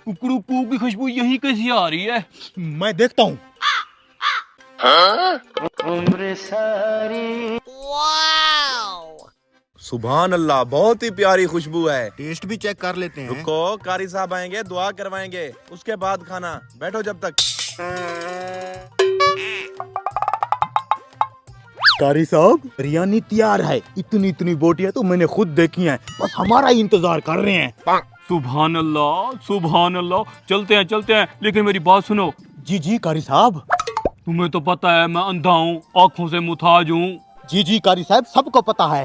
कुकड़ू कू की खुशबू यही कैसी आ रही है? मैं देखता हूँ। उम्र सारी। सुभान अल्लाह, बहुत ही प्यारी खुशबू है। टेस्ट भी चेक कर लेते हैं। रुको, कारी साहब आएंगे, दुआ करवाएंगे, उसके बाद खाना। बैठो जब तक। कारी साहब, बिरयानी तैयार है। इतनी इतनी बोटियां तो मैंने खुद देखी हैं, बस हमारा ही इंतजार कर रहे हैं। सुभान अल्लाह, सुभान अल्लाह। चलते हैं, लेकिन मेरी बात सुनो। जी जी कारी साहब। तुम्हें तो पता है मैं अंधा हूँ, आँखों से मुताज हूँ। जी जी कारी साहब, सबको पता है।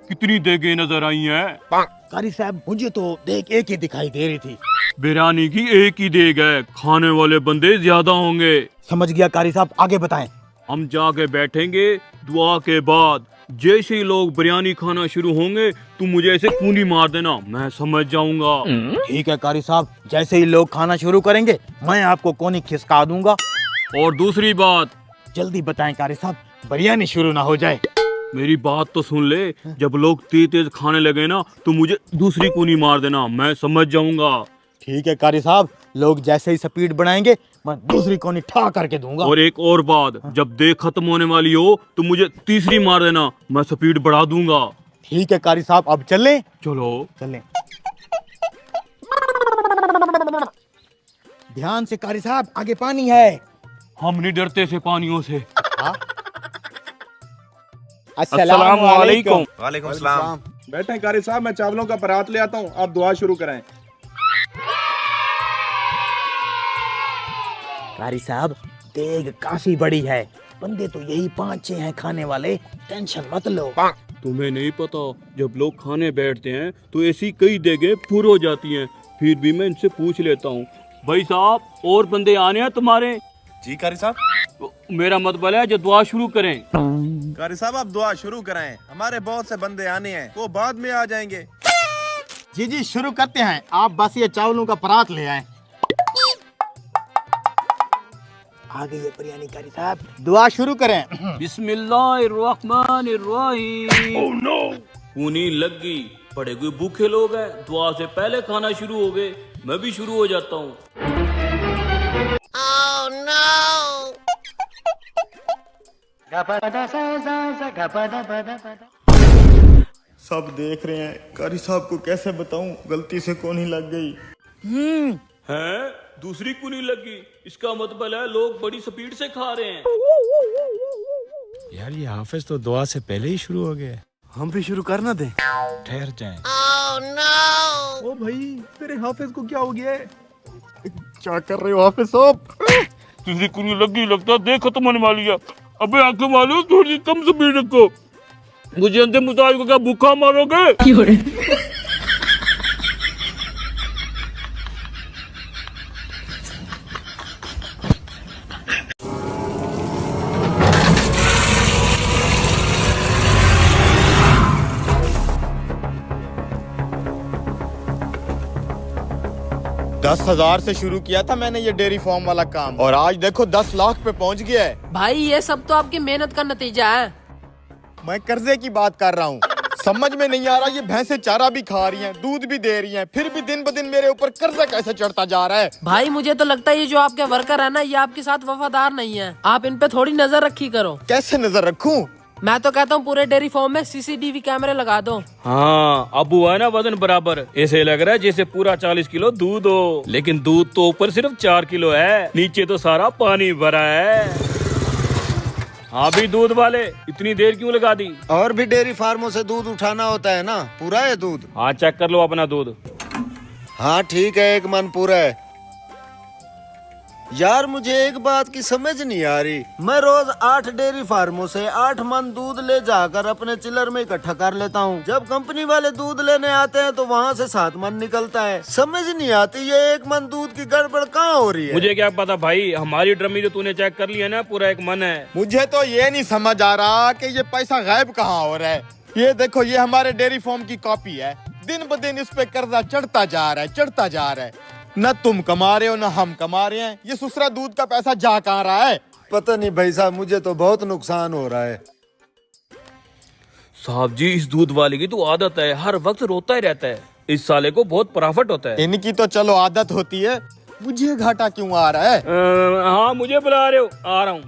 कितनी देगे नजर आई हैं? कारी साहब, मुझे तो देख एक ही दिखाई दे रही थी। बिरयानी की एक ही देग है, खाने वाले बंदे ज्यादा होंगे। समझ गया कारी साहब, आगे बताएं। हम जाके बैठेंगे, दुआ के बाद जैसे ही लोग बिरयानी खाना शुरू होंगे तुम मुझे ऐसे कूनी मार देना, मैं समझ जाऊंगा। ठीक है कारी साहब, जैसे ही लोग खाना शुरू करेंगे मैं आपको कोनी खिसका दूंगा। और दूसरी बात, जल्दी बताएं कारी साहब, बिरयानी शुरू ना हो जाए। मेरी बात तो सुन ले। जब लोग तेज तेज खाने लगे ना तो मुझे दूसरी कूनी मार देना, मैं समझ जाऊंगा। ठीक है कारी साहब, लोग जैसे ही स्पीड बढ़ाएंगे मैं दूसरी कोनी ठा करके दूंगा। और एक और बात, जब देख खत्म होने वाली हो तो मुझे तीसरी मार देना, मैं स्पीड बढ़ा दूंगा। ठीक है कारी साहब, अब चलें? चलो। चलें। ध्यान से कारी साहब, आगे पानी है। हम नहीं डरते से पानियों से। अस्सलाम वालेकुम। वालेकुम सलाम। बैठे कारी साहब, मैं चावलों का परात ले आता हूँ, आप दुआ शुरू कराएं। कारी साहब, देग काफी बड़ी है, बंदे तो यही 5-6 हैं खाने वाले, टेंशन मत लो। तुम्हें नहीं पता, जब लोग खाने बैठते हैं तो ऐसी कई देगे पूरी हो जाती हैं। फिर भी मैं इनसे पूछ लेता हूँ, भाई साहब और बंदे आने हैं तुम्हारे? जी कारी साहब। तो मेरा मतलब है जो दुआ शुरू करें। कारी साहब, आप दुआ शुरू कराएं, हमारे बहुत से बंदे आने हैं, वो बाद में आ जाएंगे। जी जी शुरू करते हैं, आप बस ये चावलों का परात ले आए। आ गई है बिरयानी कारी साहब, दुआ शुरू करें। बिस्मिल्लाहिर्रहमानिर्रहीम। Oh no. कूनी लग गई, पड़े हुए भूखे लोग हैं, दुआ से पहले खाना शुरू हो गए, मैं भी शुरू हो जाता हूँ। सब देख रहे हैं, कारी साहब को कैसे बताऊं, गलती से कोनी लग गई। हैं? दूसरी कूनी लगी, इसका मतलब है लोग बड़ी स्पीड से खा रहे हैं। यार ये हाफिज तो दुआ से पहले ही शुरू हो गया। हम भी शुरू करना दें? ठहर जाएं। ओ भाई, तेरे हाफिज को क्या हो गया है? क्या कर रहे हो हाफिज साहब? दूसरी कूनी लगी, लगता है देख खत्म होने वाली है। अबे आंखें मारो, थोड़ी कम स्पीड रखो, मुझे अंधे मुताज को क्या भूखा मारोगे? दस 10,000 से शुरू किया था मैंने ये डेयरी फार्म वाला काम, और आज देखो 10 लाख पे पहुंच गया है। भाई ये सब तो आपकी मेहनत का नतीजा है। मैं कर्जे की बात कर रहा हूँ। समझ में नहीं आ रहा, ये भैंसे चारा भी खा रही हैं, दूध भी दे रही हैं, फिर भी दिन ब दिन मेरे ऊपर कर्जा कैसे चढ़ता जा रहा है। भाई मुझे तो लगता है ये जो आपके वर्कर है ना, ये आपके साथ वफादार नहीं है, आप इन पे थोड़ी नजर रखी करो। कैसे नजर रखूं? मैं तो कहता हूँ पूरे डेयरी फार्म में सीसीटीवी कैमरे लगा दो। हाँ, अब हुआ है ना वजन बराबर, ऐसे लग रहा है जैसे पूरा 40 किलो दूध हो, लेकिन दूध तो ऊपर सिर्फ 4 किलो है, नीचे तो सारा पानी भरा है। हाँ भी दूध वाले, इतनी देर क्यों लगा दी? और भी डेयरी फार्मों से दूध उठाना होता है ना, पूरा है दूध? हाँ चेक कर लो अपना दूध। हाँ ठीक है, 1 मन पूरा है। यार मुझे एक बात की समझ नहीं आ रही, मैं रोज 8 डेयरी फार्मों से 8 मन दूध ले जाकर अपने चिलर में इकट्ठा कर लेता हूँ। जब कंपनी वाले दूध लेने आते हैं तो वहाँ से 7 मन निकलता है। समझ नहीं आती ये 1 मन दूध की गड़बड़ कहाँ हो रही है। मुझे क्या पता भाई, हमारी ड्रमी जो तूने चेक कर लिया ना, पूरा 1 मन है। मुझे तो ये नहीं समझ आ रहा कि ये पैसा गायब कहाँ हो रहा है। ये देखो, ये हमारे डेयरी फार्म की कॉपी है, दिन ब दिन इस पे कर्जा चढ़ता जा रहा है, चढ़ता जा रहा है। न तुम कमा रहे हो न हम कमा रहे हैं, ये सुसरा दूध का पैसा जा कहाँ रहा है? पता नहीं भाई साहब, मुझे तो बहुत नुकसान हो रहा है। साहब जी, इस दूध वाले की तो आदत है, हर वक्त रोता ही रहता है, इस साले को बहुत प्रॉफिट होता है। इनकी तो चलो आदत होती है, मुझे घाटा क्यों आ रहा है? हाँ मुझे बुला रहे हो, आ रहा हूँ।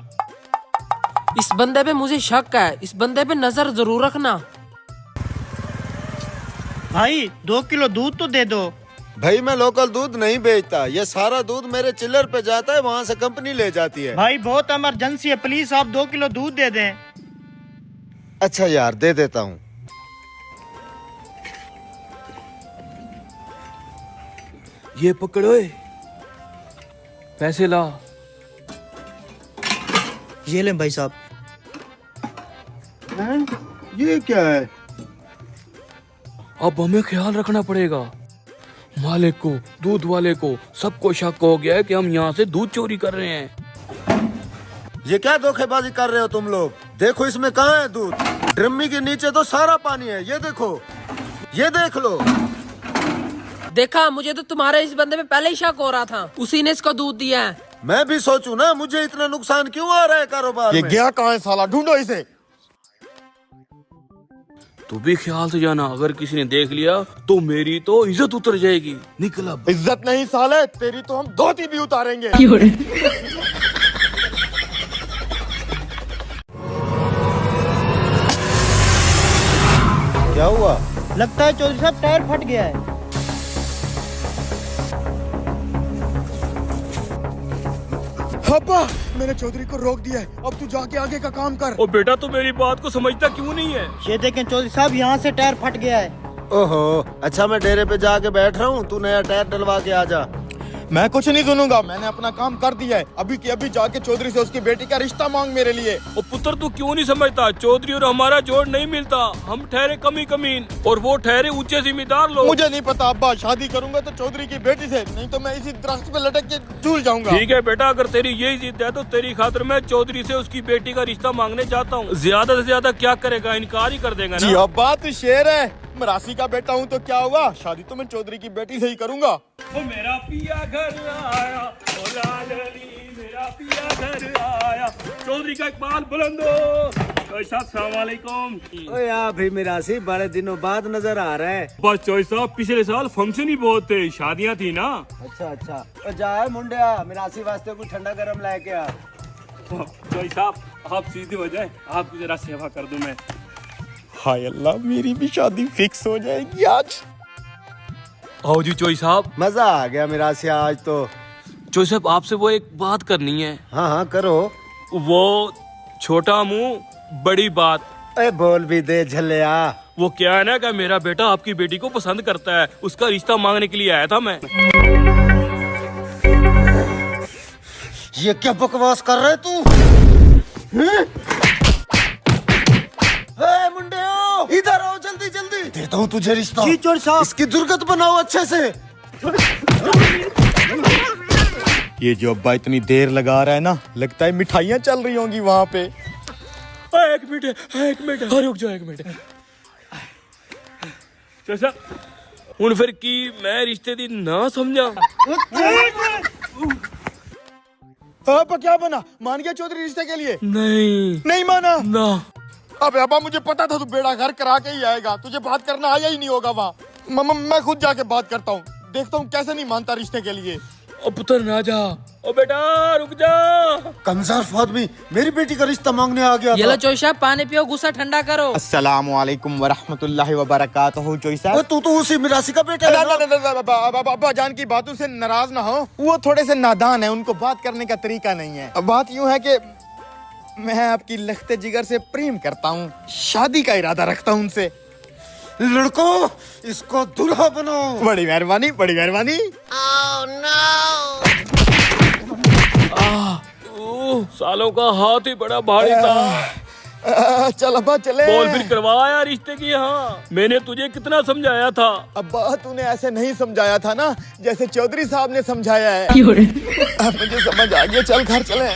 इस बंदे पे मुझे शक है, इस बंदे पे नजर जरूर रखना। भाई 2 किलो दूध तो दे दो। भाई मैं लोकल दूध नहीं बेचता, ये सारा दूध मेरे चिल्लर पे जाता है, वहाँ से कंपनी ले जाती है। भाई बहुत इमरजेंसी है, प्लीज आप 2 किलो दूध दे दें। अच्छा यार दे देता हूँ। ये पकड़ो, पैसे ला। ये लें भाई साहब। ये क्या है? अब हमें ख्याल रखना पड़ेगा। मालिक को, दूध वाले को, सबको शक हो गया है कि हम यहाँ से दूध चोरी कर रहे हैं। ये क्या धोखेबाजी कर रहे हो तुम लोग? देखो इसमें कहाँ है दूध? ड्रमी के नीचे तो सारा पानी है, ये देखो, ये देख लो। देखा, मुझे तो तुम्हारे इस बंदे पे पहले ही शक हो रहा था, उसी ने इसको दूध दिया है। मैं भी सोचूं ना, मुझे इतना नुकसान क्यों आ रहा है कारोबार ये में? गया कहाँ है साला, ढूंढो इसे। तू भी ख्याल से जाना, अगर किसी ने देख लिया तो मेरी तो इज्जत उतर जाएगी। निकल अब। इज्जत नहीं साले, तेरी तो हम धोती भी उतारेंगे। क्या हुआ? लगता है चौधरी साहब टायर फट गया है। अब्बा, मैंने चौधरी को रोक दिया है, अब तू जाके आगे का काम कर। ओ बेटा, तू मेरी बात को समझता क्यों नहीं है? ये देखें चौधरी साहब, यहाँ से टायर फट गया है। ओहो, अच्छा मैं डेरे पे जाके बैठ रहा हूँ, तू नया टायर डलवा के आ जा। मैं कुछ नहीं सुनूंगा, मैंने अपना काम कर दिया है। अभी की अभी जाके चौधरी से उसकी बेटी का रिश्ता मांग मेरे लिए। ओ पुत्र, तू क्यों नहीं समझता? चौधरी और हमारा जोड़ नहीं मिलता। हम ठहरे कमी कमीन और वो ठहरे ऊंचे जिम्मेदार लोग। मुझे नहीं पता अब्बा, शादी करूंगा तो चौधरी की बेटी से, नहीं तो मैं इसी दरख्त पे लटक के झूल जाऊंगा। ठीक है बेटा, अगर तेरी यही जिद है तो तेरी खातिर मैं चौधरी से उसकी बेटी का रिश्ता मांगने चाहता हूँ। ज्यादा से ज्यादा क्या करेगा, इनकार ही कर देगा जी ना। अब्बा, तू शेर है। मरासी का बेटा हूँ तो क्या हुआ, शादी तो मैं चौधरी की बेटी से ही करूंगा। ओ मेरा पिया घर आया, ओ लाडली मेरा पिया घर आया। चौधरी का इकबाल बुलंदो। चौधरी साहब अस्सलाम वालेकुम। ओए आप भी मिरासी बड़े दिनों बाद नजर आ रहा है। बस चौधरी साहब, पिछले साल फंक्शन ही बहुत थे, शादियाँ थी ना। अच्छा अच्छा, तो जा मुंडिया, मिरासी वास्ते कुछ ठंडा गरम लेके आ। चौधरी साहब आप सीधे हो जाए, आपकी जरा सेवा कर दूं मैं। हाय अल्लाह, मेरी भी शादी फिक्स हो जाएगी आज। आओ जी चौधरी साहब। मजा आ गया मिरासी आज तो। चौधरी साहब, आपसे वो एक बात करनी है। हाँ हाँ करो। वो छोटा मुंह बड़ी बात। ए बोल भी दे झल्लिया। वो क्या है ना कि मेरा बेटा आपकी बेटी को पसंद करता है, उसका रिश्ता मांगने के लिए आया था मैं। ये क्या बकवास कर रहे तू? मुंडियो, इधर आओ जल्दी जल्दी, देता हूँ तुझे रिश्ता। जी चौधरी साहब। इसकी दुर्गत बनाओ अच्छे से। ये जो अब्बा इतनी देर लगा रहा है ना, लगता है मिठाइयाँ चल रही होंगी वहाँ पे। एक मिनट, रुक जाओ एक मिनट। चौधरी हूं फिर की मैं रिश्ते दी ना समझा। अब्बा क्या बना, मान गया चौधरी रिश्ते के लिए? नहीं माना ना। अबे अब्बा, मुझे पता था तू बेड़ा घर करा के ही आएगा, तुझे बात करना आया ही नहीं होगा वहाँ। मैं खुद जाके बात करता हूँ, देखता हूँ कैसे नहीं मानता रिश्ते के लिए। ओ पुत्र ना जा, ओ बेटा रुक जा। कमजोर आदमी मेरी बेटी का रिश्ता मांगने आ गया ये था। लो चौधरी साहब, पानी पियो, गुस्सा ठंडा करो। अस्सलामु अलैकुम वरहमतुल्लाहि वबरकातुहू। चौधरी साहब, ओए, तू तो उसी मिरासी का बेटा है ना? अब्बा जान की बातों से नाराज ना हो, वो थोड़े से नादान है, उनको बात करने का तरीका नहीं है। अब बात यूं है कि मैं आपकी लख्ते जिगर से प्रेम करता हूँ, शादी का इरादा रखता हूँ उनसे। लड़को, इसको दूल्हा बनाओ। बड़ी मेहरबानी, बड़ी मेहरबानी। सालों का हाथ ही बड़ा भारी था। चल अब्बा चले। बोल फिर करवाया रिश्ते की। यहाँ मैंने तुझे कितना समझाया था। अब्बा तूने ऐसे नहीं समझाया था ना, जैसे चौधरी साहब ने समझाया है। अब मुझे समझ आ गया, चल घर चले।